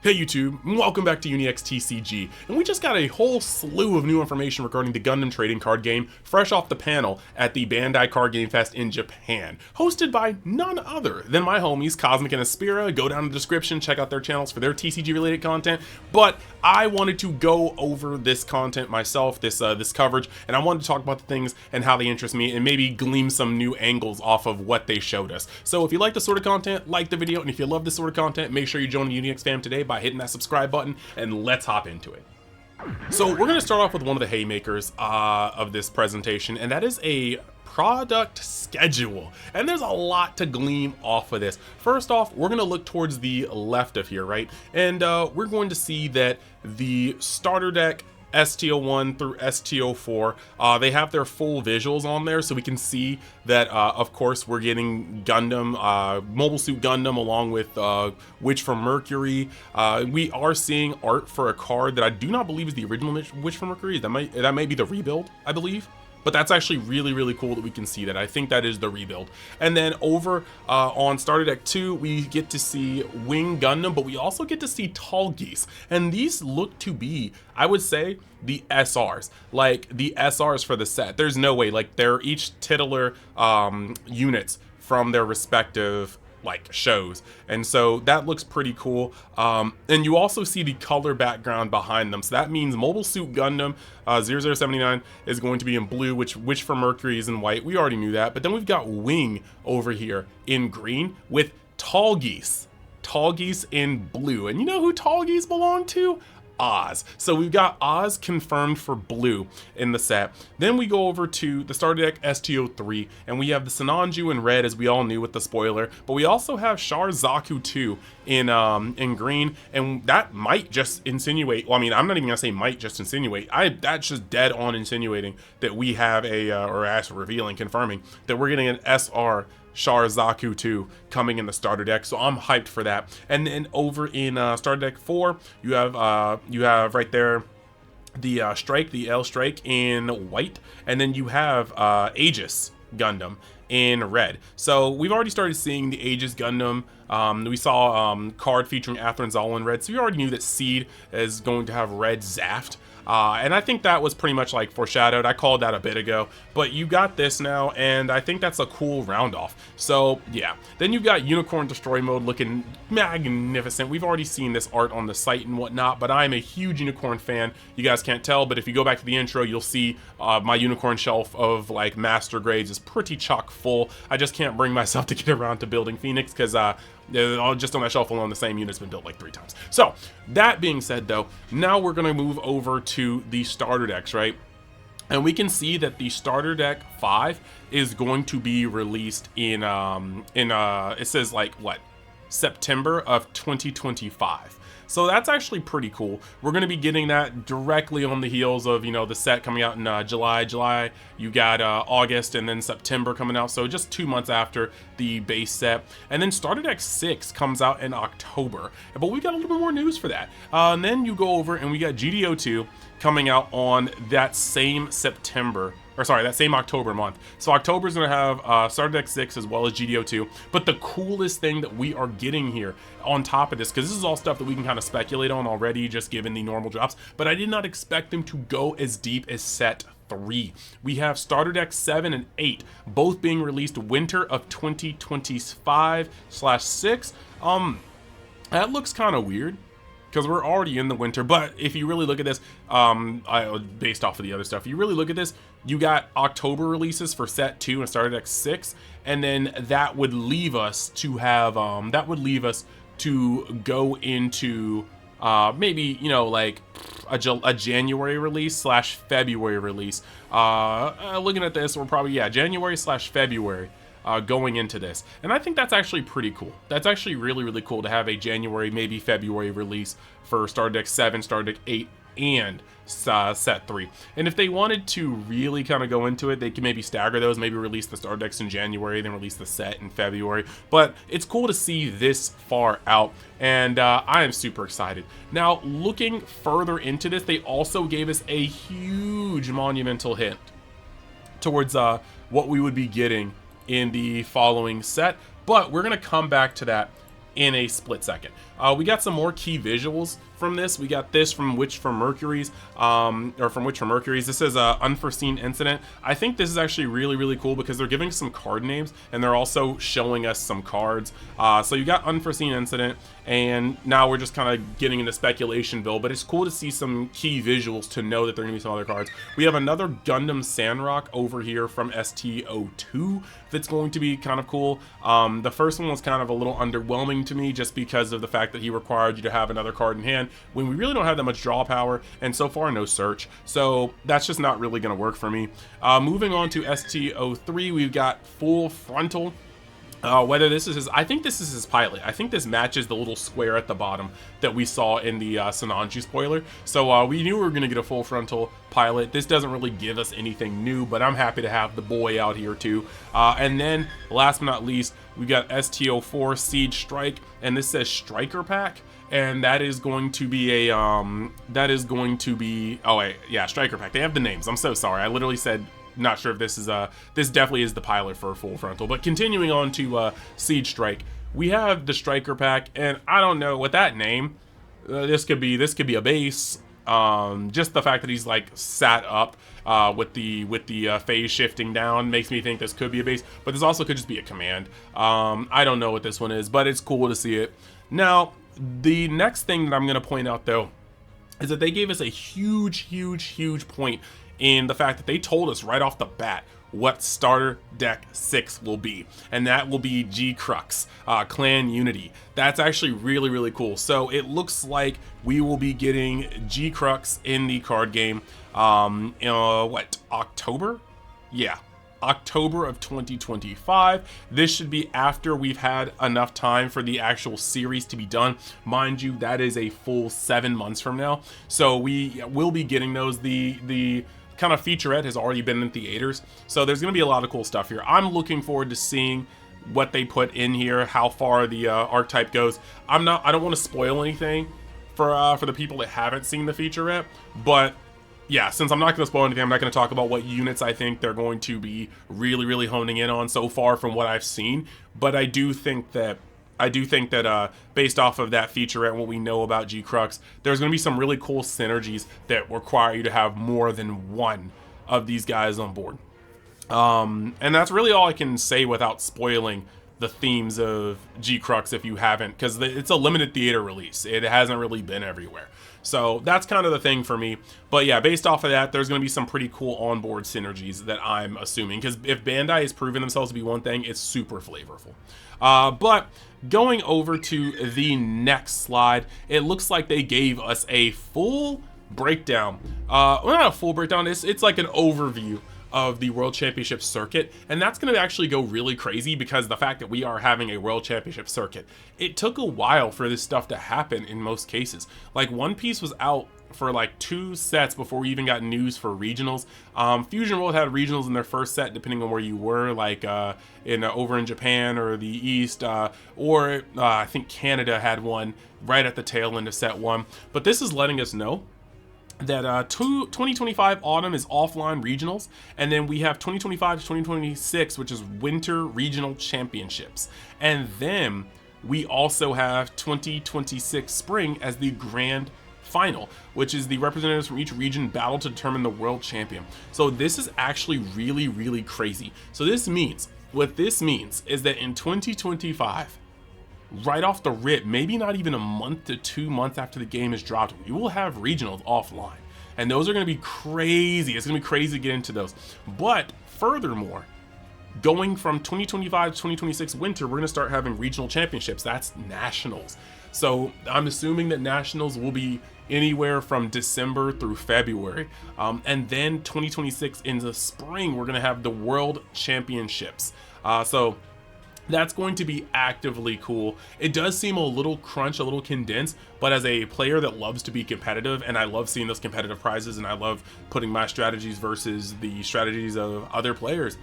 Hey YouTube, and welcome back to UniX TCG, and we just got a whole slew of new information regarding the Gundam trading card game, fresh off the panel at the Bandai Card Game Fest in Japan, hosted by none other than my homies Kozmic and Espira. Go down in the description, check out their channels for their TCG related content, but I wanted to go over this content myself, this coverage, and I wanted to talk about the things and how they interest me, and maybe glean some new angles off of what they showed us. So if you like this sort of content, like the video, and if you love this sort of content, make sure you join the UniX fam today by hitting that subscribe button, and let's hop into it. So we're going to start off with one of the haymakers of this presentation, and that is a product schedule, and there's a lot to glean off of this. First off, we're going to look towards the left of here, right, and we're going to see that the starter deck STO1 through STO4, they have their full visuals on there, so we can see that of course we're getting Gundam, Mobile Suit Gundam, along with Witch from Mercury. We are seeing art for a card that I do not believe is the original Witch from Mercury. That might be the rebuild, I believe. But that's actually really cool that we can see that. I think that is the rebuild. And then over on Starter Deck 2, we get to see Wing Gundam, but we also get to see Tall Geese. And these look to be, I would say, the SRs. Like, the SRs for the set. There's no way. Like, they're each titular units from their respective shows, and so that looks pretty cool. And you also see the color background behind them, so that means Mobile Suit Gundam 0079 is going to be in blue, which for Mercury is in white. We already knew that, but then we've got Wing over here in green with Tall Geese in blue. And you know who Tall Geese belong to? Oz. So we've got Oz confirmed for blue in the set. Then we go over to the starter deck STO3, and we have the Sinanju in red, as we all knew with the spoiler, but we also have Char Zaku 2 in green, and that might just insinuate, well, I mean, I'm not even gonna say might just insinuate, that's just dead on insinuating that we have a or actually revealing, confirming that we're getting an SR Char Zaku 2 coming in the starter deck, so I'm hyped for that. And then over in starter deck 4, you have right there the Strike, the L Strike in white, and then you have Aegis Gundam in red. So we've already started seeing the Aegis Gundam. We saw card featuring Atherin Zal in red, so we already knew that Seed is going to have red Zaft. And I think that was pretty much foreshadowed. I called that a bit ago, but you got this now, and I think that's a cool round off. So yeah, then you've got Unicorn Destroy mode looking magnificent. We've already seen this art on the site and whatnot, but I'm a huge Unicorn fan. You guys can't tell, but if you go back to the intro, you'll see my Unicorn shelf of master grades is pretty chock full. I just can't bring myself to get around to building Phoenix because just on that shelf alone, the same unit's been built 3 times. So that being said, though, now we're gonna move over to the starter decks, right? And we can see that the starter deck 5 is going to be released in it says what, September of 2025. So that's actually pretty cool. We're going to be getting that directly on the heels of, the set coming out in July. You got August and then September coming out. So just 2 months after the base set. And then Starter Deck 6 comes out in October. But we got a little bit more news for that. And then you go over and we got GDO2 coming out on that same that same October month. So October is going to have Starter Deck 6 as well as GDO2. But the coolest thing that we are getting here on top of this, because this is all stuff that we can kind of speculate on already, just given the normal drops, but I did not expect them to go as deep as set 3. We have Starter Deck 7 and 8, both being released winter of 2025/6. That looks kind of weird, because we're already in the winter. But if you really look at this, based off of the other stuff, you really look at this, you got October releases for set 2 and Starter Deck 6, and then that would leave us to have to go into maybe a January release / February release. Looking at this, we're probably January / February going into this, and I think that's actually pretty cool. That's actually really cool to have a January, maybe February release for Starter Deck 7, Starter Deck 8, and set 3. And if they wanted to really kind of go into it, they could maybe stagger those, maybe release the starter decks in January, then release the set in February. But it's cool to see this far out, and I am super excited. Now, looking further into this, they also gave us a huge monumental hint towards what we would be getting in the following set, but we're going to come back to that in a split second. We got some more key visuals from this. We got this from Witch from Mercury's, This is a unforeseen incident. I think this is actually really cool because they're giving us some card names and they're also showing us some cards. So you got unforeseen incident, and now we're just kind of getting into speculation-ville, but it's cool to see some key visuals to know that there are gonna be some other cards. We have another Gundam Sandrock over here from STO2 that's going to be kind of cool. The first one was kind of a little underwhelming to me just because of the fact that he required you to have another card in hand when we really don't have that much draw power, and so far no search, so that's just not really going to work for me. Moving on to STO3, we've got full frontal. Whether this is his, I think this is his pilot. I think this matches the little square at the bottom that we saw in the Sananju spoiler. So we knew we were going to get a full frontal pilot. This doesn't really give us anything new, but I'm happy to have the boy out here too. And then last but not least, we got STO4 Siege Strike, and this says Striker Pack. And that is going to be a, oh wait, yeah, Striker Pack. They have the names. I'm so sorry. I literally said, not sure if this is this definitely is the pilot for full frontal. But continuing on to Siege Strike, we have the Striker Pack, and I don't know with that name, this could be a base. Just the fact that he's like sat up with the phase shifting down makes me think this could be a base, but this also could just be a command. I don't know what this one is, but it's cool to see it. Now the next thing that I'm going to point out though is that they gave us a huge point in the fact that they told us right off the bat what starter deck 6 will be, and that will be Crux, Clan Unity. That's actually really cool. So it looks like we will be getting Crux in the card game what, October? Yeah, October of 2025. This should be after we've had enough time for the actual series to be done. Mind you, that is a full 7 months from now, so we will be getting those. The kind of featurette has already been in theaters, so there's going to be a lot of cool stuff here. I'm looking forward to seeing what they put in here, how far the archetype goes. I don't want to spoil anything for the people that haven't seen the featurette, but yeah, since I'm not going to spoil anything, I'm not going to talk about what units I think they're going to be really honing in on so far from what I've seen. But I do think that based off of that featurette and what we know about Crux, there's going to be some really cool synergies that require you to have more than one of these guys on board. And that's really all I can say without spoiling the themes of Crux if you haven't, because it's a limited theater release. It hasn't really been everywhere. So that's kind of the thing for me. But yeah, based off of that, there's going to be some pretty cool onboard synergies that I'm assuming, because if Bandai has proven themselves to be one thing, it's super flavorful. But going over to the next slide, it looks like they gave us a full breakdown. Well, not a full breakdown, it's like an overview of the World Championship circuit, and that's going to actually go really crazy because the fact that we are having a World Championship circuit, it took a while for this stuff to happen in most cases. Like One Piece was out for like 2 sets before we even got news for regionals. Fusion World had regionals in their first set depending on where you were, like over in Japan or the East, or I think Canada had one right at the tail end of set 1. But this is letting us know that 2025 autumn is offline regionals, and then we have 2025 to 2026, which is winter regional championships, and then we also have 2026 spring as the grand final, which is the representatives from each region battle to determine the world champion. So this is actually really crazy. So what this means is that in 2025, right off the rip, maybe not even a month to 2 months after the game is dropped, we will have regionals offline, and those are going to be crazy. It's going to be crazy to get into those. But furthermore, going from 2025 to 2026 winter, we're going to start having regional championships. That's nationals. So I'm assuming that nationals will be anywhere from December through February, and then 2026 in the spring, we're going to have the world championships. So that's going to be actively cool. It does seem a little crunch, a little condensed, but as a player that loves to be competitive, and I love seeing those competitive prizes, and I love putting my strategies versus the strategies of other players,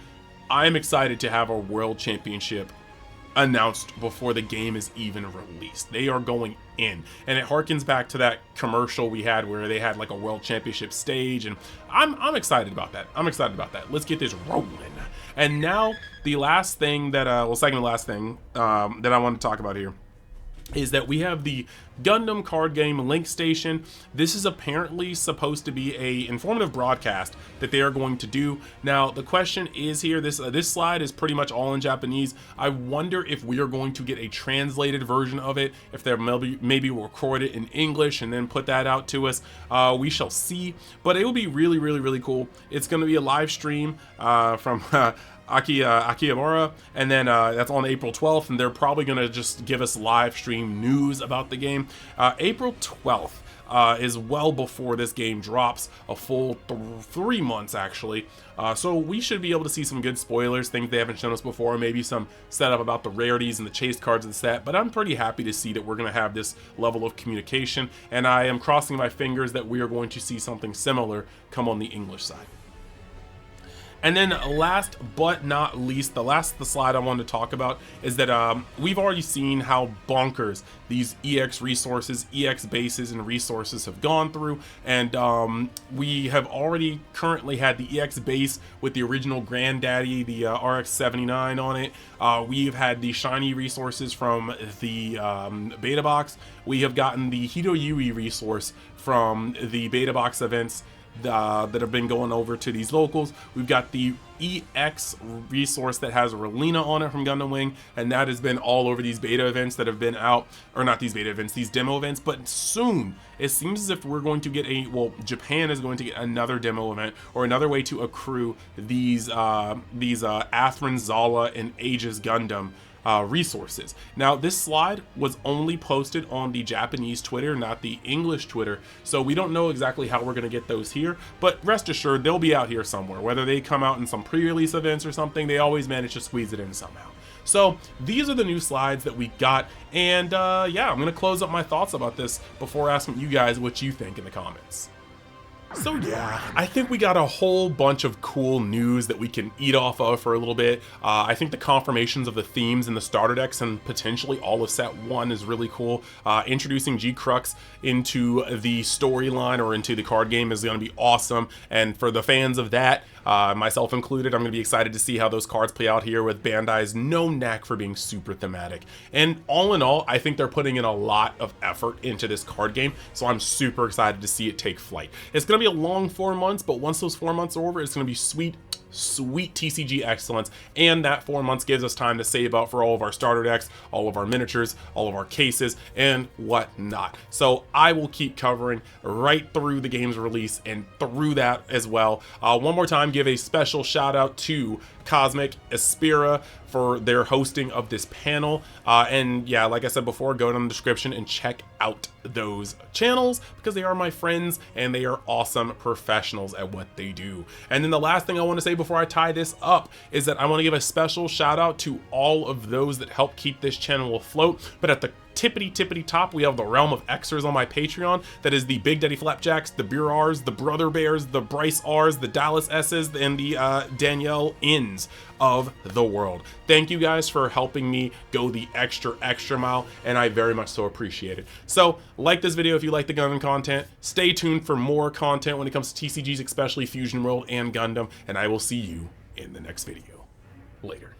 I'm excited to have a world championship announced before the game is even released. They are going in, and it harkens back to that commercial we had where they had like a world championship stage, and I'm excited about that. Let's get this rolling. And now the last thing that second to last thing that I want to talk about here is that we have the Gundam card game Link Station. This is apparently supposed to be a informative broadcast that they are going to do. Now the question is here, this slide is pretty much all in Japanese. I wonder if we are going to get a translated version of it, if they're maybe record it in English and then put that out to us. We shall see, but it will be really cool. It's going to be a live stream from Akihabara, and then that's on April 12th, and they're probably going to just give us live stream news about the game. April 12th is well before this game drops, a full 3 months actually, so we should be able to see some good spoilers, things they haven't shown us before, maybe some setup about the rarities and the chase cards of the set. But I'm pretty happy to see that we're going to have this level of communication, and I am crossing my fingers that we are going to see something similar come on the English side. And then last but not least, the slide I wanted to talk about is that we've already seen how bonkers these EX resources, EX bases and resources have gone through, and we have already currently had the EX base with the original granddaddy, the RX-79 on it. We've had the shiny resources from the beta box. We have gotten the Hidoyui resource from the beta box events that have been going over to these locals. We've got the EX resource that has Relina on it from Gundam Wing, and that has been all over these beta events that have been out, or not these beta events, these demo events. But soon it seems as if we're going to get Japan is going to get another demo event, or another way to accrue these Atherin, Zala, and Aegis Gundam resources. Now this slide was only posted on the Japanese Twitter, not the English Twitter, so we don't know exactly how we're going to get those here, but rest assured they'll be out here somewhere. Whether they come out in some pre-release events or something, they always manage to squeeze it in somehow. So these are the new slides that we got, and yeah, I'm going to close up my thoughts about this before asking you guys what you think in the comments. So yeah, I think we got a whole bunch of cool news that we can eat off of for a little bit. I think the confirmations of the themes in the starter decks and potentially all of set 1 is really cool. Introducing Crux into the storyline or into the card game is going to be awesome, and for the fans of that, myself included, I'm going to be excited to see how those cards play out here with Bandai's known knack for being super thematic. And all in all, I think they're putting in a lot of effort into this card game, so I'm super excited to see it take flight. It's going to be a long 4 months, but once those 4 months are over, it's going to be sweet TCG excellence, and that 4 months gives us time to save up for all of our starter decks, all of our miniatures, all of our cases, and whatnot. So I will keep covering right through the game's release and through that as well. One more time, give a special shout out to Kozmic, Espira for their hosting of this panel, and yeah, like I said before, go down in the description and check out those channels because they are my friends and they are awesome professionals at what they do. And then the last thing I want to say before I tie this up is that I want to give a special shout out to all of those that help keep this channel afloat, but at the tippity top, we have the Realm of Xers on my Patreon. That is the Big Daddy Flapjacks, the Beer R's, the Brother Bears, the Bryce R's, the Dallas S's, and the Danielle Inns of the world. Thank you guys for helping me go the extra mile, and I very much so appreciate it. So like this video if you like the Gundam content. Stay tuned for more content when it comes to TCGs, especially Fusion World and Gundam, and I will see you in the next video. Later.